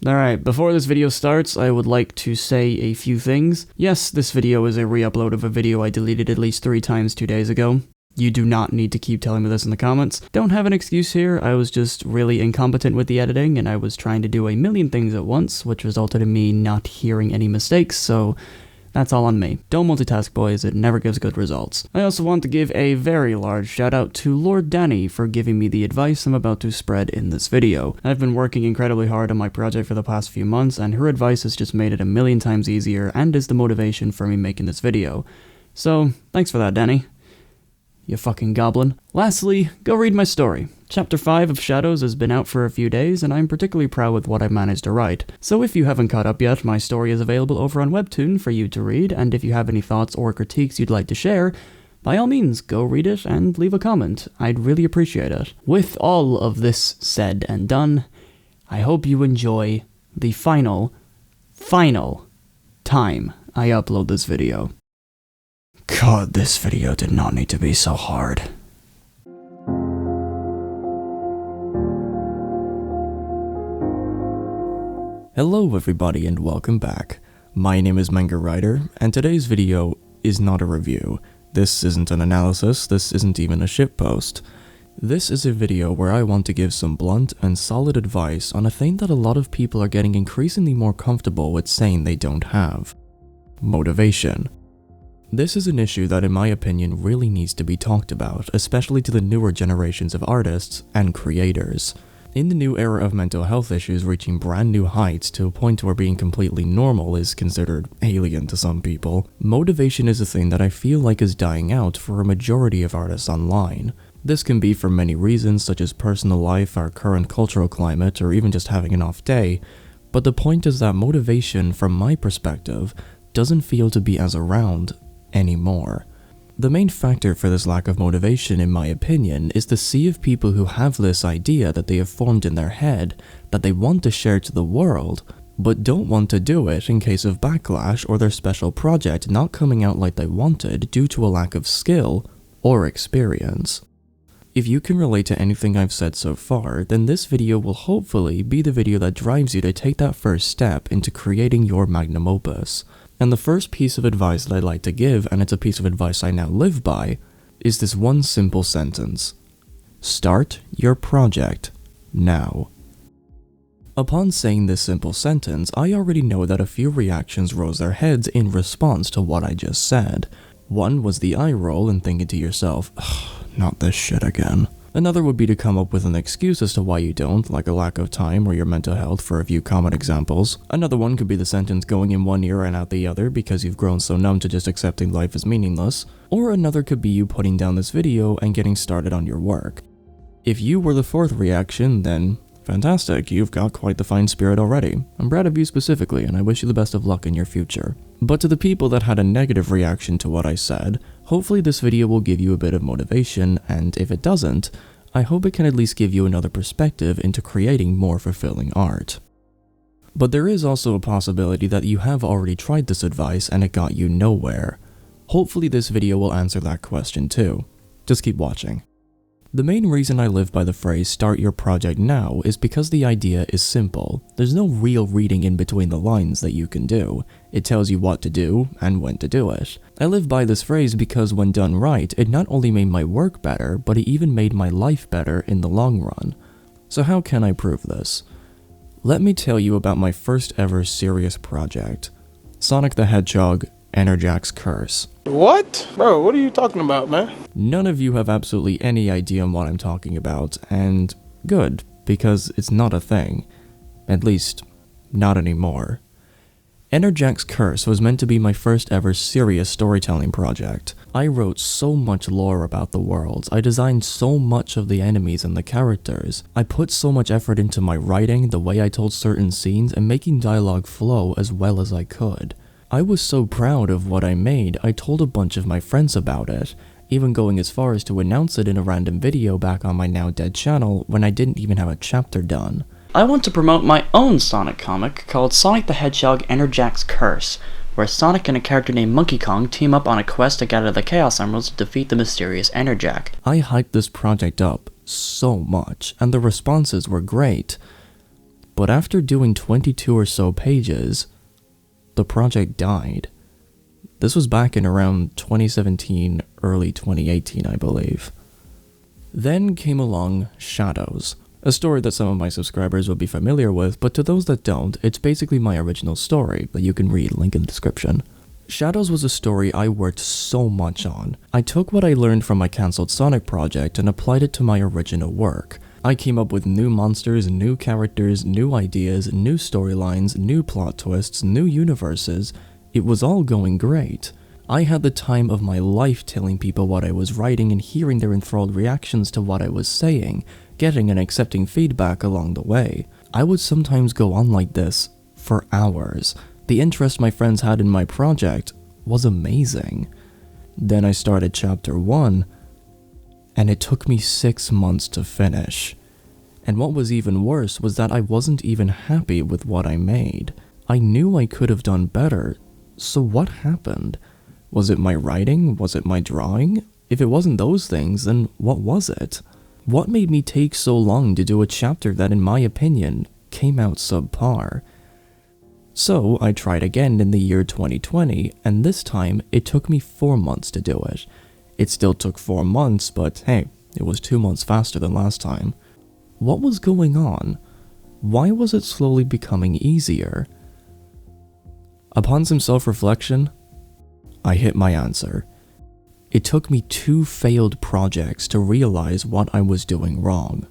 Alright, before this video starts, I would like to say a few things. Yes, this video is a re-upload of a video I deleted at least 3 times 2 days ago. You do not need to keep telling me this in the comments. Don't have an excuse here, I was just really incompetent with the editing, and I was trying to do a million things at once, which resulted in me not hearing any mistakes, so that's all on me. Don't multitask, boys, it never gives good results. I also want to give a very large shout out to Lord Danny for giving me the advice I'm about to spread in this video. I've been working incredibly hard on my project for the past few months, and her advice has just made it a million times easier and is the motivation for me making this video. So, thanks for that, Danny. You fucking goblin. Lastly, go read my story. Chapter 5 of Shadows has been out for a few days, and I'm particularly proud with what I've managed to write. So if you haven't caught up yet, my story is available over on Webtoon for you to read, and if you have any thoughts or critiques you'd like to share, by all means, go read it and leave a comment. I'd really appreciate it. With all of this said and done, I hope you enjoy the final time I upload this video. God, this video did not need to be so hard. Hello everybody and welcome back. My name is Manga, and today's video is not a review. This isn't an analysis, this isn't even a shitpost. This is a video where I want to give some blunt and solid advice on a thing that a lot of people are getting increasingly more comfortable with saying they don't have. Motivation. This is an issue that in my opinion really needs to be talked about, especially to the newer generations of artists and creators. In the new era of mental health issues reaching brand new heights to a point where being completely normal is considered alien to some people, motivation is a thing that I feel like is dying out for a majority of artists online. This can be for many reasons such as personal life, our current cultural climate, or even just having an off day, but the point is that motivation, from my perspective, doesn't feel to be as around anymore. The main factor for this lack of motivation, in my opinion, is the sea of people who have this idea that they have formed in their head that they want to share to the world, but don't want to do it in case of backlash or their special project not coming out like they wanted due to a lack of skill or experience. If you can relate to anything I've said so far, then this video will hopefully be the video that drives you to take that first step into creating your magnum opus. And the first piece of advice that I'd like to give, and it's a piece of advice I now live by, is this one simple sentence. Start your project now. Upon saying this simple sentence, I already know that a few reactions rose their heads in response to what I just said. One was the eye roll and thinking to yourself, not this shit again. Another would be to come up with an excuse as to why you don't, like a lack of time or your mental health for a few common examples. Another one could be the sentence going in one ear and out the other because you've grown so numb to just accepting life as meaningless. Or another could be you putting down this video and getting started on your work. If you were the fourth reaction, then fantastic, you've got quite the fine spirit already. I'm proud of you specifically, and I wish you the best of luck in your future. But to the people that had a negative reaction to what I said, hopefully this video will give you a bit of motivation, and if it doesn't, I hope it can at least give you another perspective into creating more fulfilling art. But there is also a possibility that you have already tried this advice and it got you nowhere. Hopefully this video will answer that question too. Just keep watching. The main reason I live by the phrase start your project now is because the idea is simple. There's no real reading in between the lines that you can do. It tells you what to do and when to do it. I live by this phrase because when done right, it not only made my work better, but it even made my life better in the long run. So how can I prove this? Let me tell you about my first ever serious project. Sonic the Hedgehog, Enerjack's Curse. What? Bro, what are you talking about, man? None of you have absolutely any idea on what I'm talking about, and good, because it's not a thing. At least, not anymore. Enerjack's Curse was meant to be my first ever serious storytelling project. I wrote so much lore about the world, I designed so much of the enemies and the characters, I put so much effort into my writing, the way I told certain scenes, and making dialogue flow as well as I could. I was so proud of what I made, I told a bunch of my friends about it, even going as far as to announce it in a random video back on my now dead channel when I didn't even have a chapter done. I want to promote my own Sonic comic called Sonic the Hedgehog Enerjack's Curse, where Sonic and a character named Monkey Kong team up on a quest to gather the Chaos Emeralds to defeat the mysterious Enerjack. I hyped this project up so much, and the responses were great. But after doing 22 or so pages, the project died. This was back in around 2017, early 2018, I believe. Then came along Shadows, a story that some of my subscribers will be familiar with, but to those that don't, it's basically my original story that you can read, link in the description. Shadows was a story I worked so much on. I took what I learned from my cancelled Sonic project and applied it to my original work. I came up with new monsters, new characters, new ideas, new storylines, new plot twists, new universes. It was all going great. I had the time of my life telling people what I was writing and hearing their enthralled reactions to what I was saying, getting and accepting feedback along the way. I would sometimes go on like this for hours. The interest my friends had in my project was amazing. Then I started chapter 1, and it took me 6 months to finish. And what was even worse was that I wasn't even happy with what I made. I knew I could have done better, so what happened? Was it my writing? Was it my drawing? If it wasn't those things, then what was it? What made me take so long to do a chapter that, in my opinion, came out subpar? So I tried again in the year 2020, and this time it took me 4 months to do it. It still took 4 months, but hey, it was 2 months faster than last time. What was going on? Why was it slowly becoming easier? Upon some self-reflection, I hit my answer. It took me 2 failed projects to realize what I was doing wrong.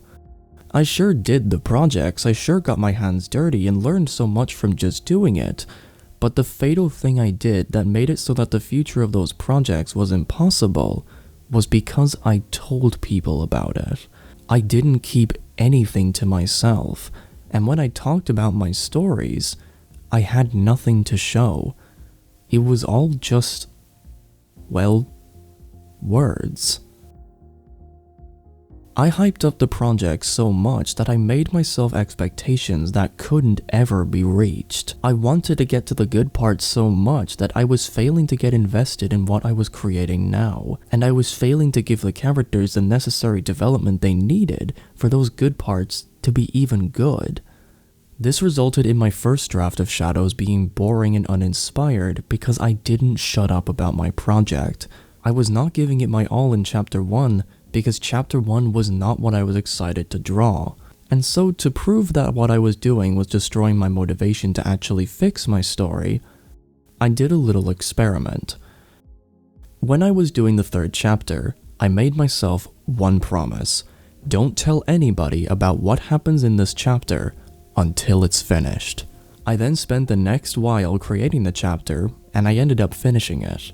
I sure did the projects, I sure got my hands dirty and learned so much from just doing it, but the fatal thing I did that made it so that the future of those projects was impossible was because I told people about it. I didn't keep anything to myself, and when I talked about my stories, I had nothing to show. It was all just, well, words. I hyped up the project so much that I made myself expectations that couldn't ever be reached. I wanted to get to the good parts so much that I was failing to get invested in what I was creating now, and I was failing to give the characters the necessary development they needed for those good parts to be even good. This resulted in my first draft of Shadows being boring and uninspired because I didn't shut up about my project. I was not giving it my all in chapter 1 because chapter 1 was not what I was excited to draw. And so to prove that what I was doing was destroying my motivation to actually fix my story, I did a little experiment. When I was doing the 3rd chapter, I made myself one promise. Don't tell anybody about what happens in this chapter until it's finished. I then spent the next while creating the chapter, and I ended up finishing it.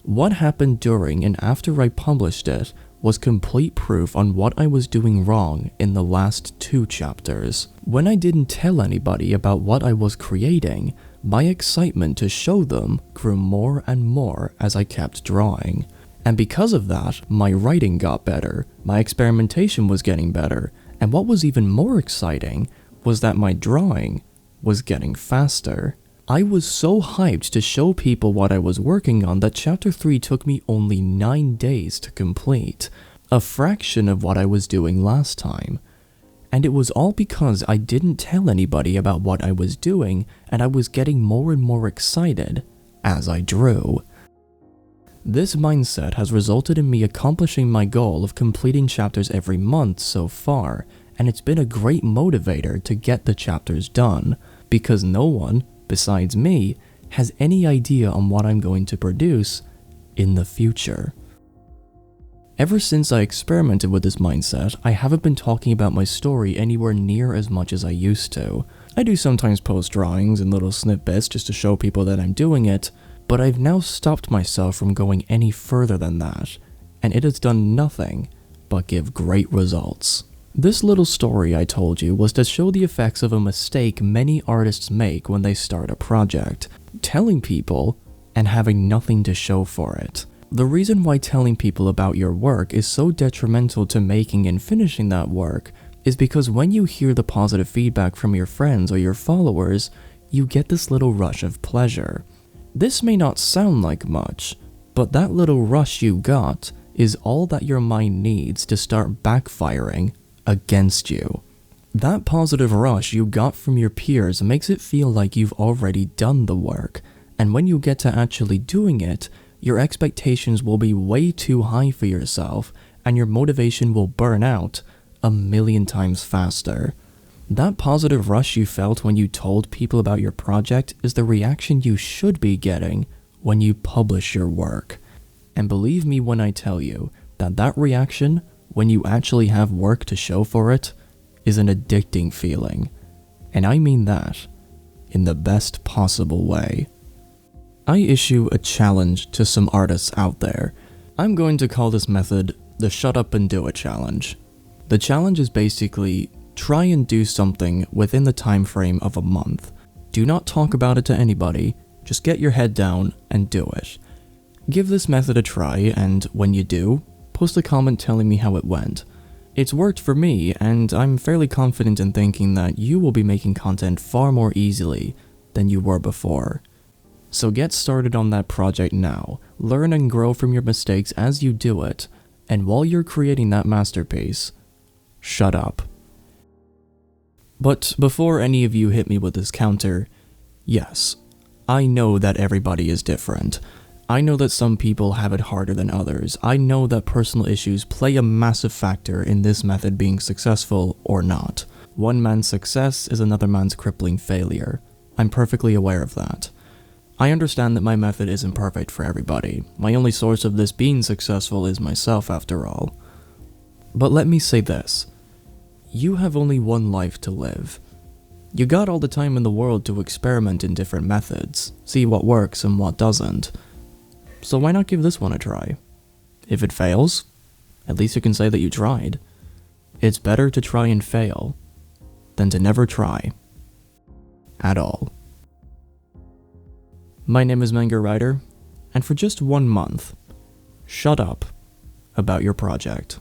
What happened during and after I published it was complete proof on what I was doing wrong in the last 2 chapters. When I didn't tell anybody about what I was creating, my excitement to show them grew more and more as I kept drawing. And because of that, my writing got better, my experimentation was getting better, and what was even more exciting was that my drawing was getting faster. I was so hyped to show people what I was working on that chapter 3 took me only 9 days to complete, a fraction of what I was doing last time. And it was all because I didn't tell anybody about what I was doing, and I was getting more and more excited as I drew. This mindset has resulted in me accomplishing my goal of completing chapters every month so far, and it's been a great motivator to get the chapters done, because no one, besides me, has any idea on what I'm going to produce in the future. Ever since I experimented with this mindset, I haven't been talking about my story anywhere near as much as I used to. I do sometimes post drawings and little snippets just to show people that I'm doing it, but I've now stopped myself from going any further than that, and it has done nothing but give great results. This little story I told you was to show the effects of a mistake many artists make when they start a project, telling people and having nothing to show for it. The reason why telling people about your work is so detrimental to making and finishing that work is because when you hear the positive feedback from your friends or your followers, you get this little rush of pleasure. This may not sound like much, but that little rush you got is all that your mind needs to start backfiring against you. That positive rush you got from your peers makes it feel like you've already done the work, and when you get to actually doing it, your expectations will be way too high for yourself, and your motivation will burn out a million times faster. That positive rush you felt when you told people about your project is the reaction you should be getting when you publish your work. And believe me when I tell you that that reaction, when you actually have work to show for it, is an addicting feeling. And I mean that in the best possible way. I issue a challenge to some artists out there. I'm going to call this method the Shut Up and Do It Challenge. The challenge is basically try and do something within the time frame of a month. Do not talk about it to anybody, just get your head down and do it. Give this method a try, and when you do, post a comment telling me how it went. It's worked for me, and I'm fairly confident in thinking that you will be making content far more easily than you were before. So get started on that project now, learn and grow from your mistakes as you do it, and while you're creating that masterpiece, shut up. But before any of you hit me with this counter, yes, I know that everybody is different. I know that some people have it harder than others. I know that personal issues play a massive factor in this method being successful or not. One man's success is another man's crippling failure. I'm perfectly aware of that. I understand that my method isn't perfect for everybody. My only source of this being successful is myself, after all. But let me say this. You have only one life to live. You got all the time in the world to experiment in different methods, see what works and what doesn't. So why not give this one a try? If it fails, at least you can say that you tried. It's better to try and fail than to never try at all. My name is Manga Writer, and for just 1 month, shut up about your project.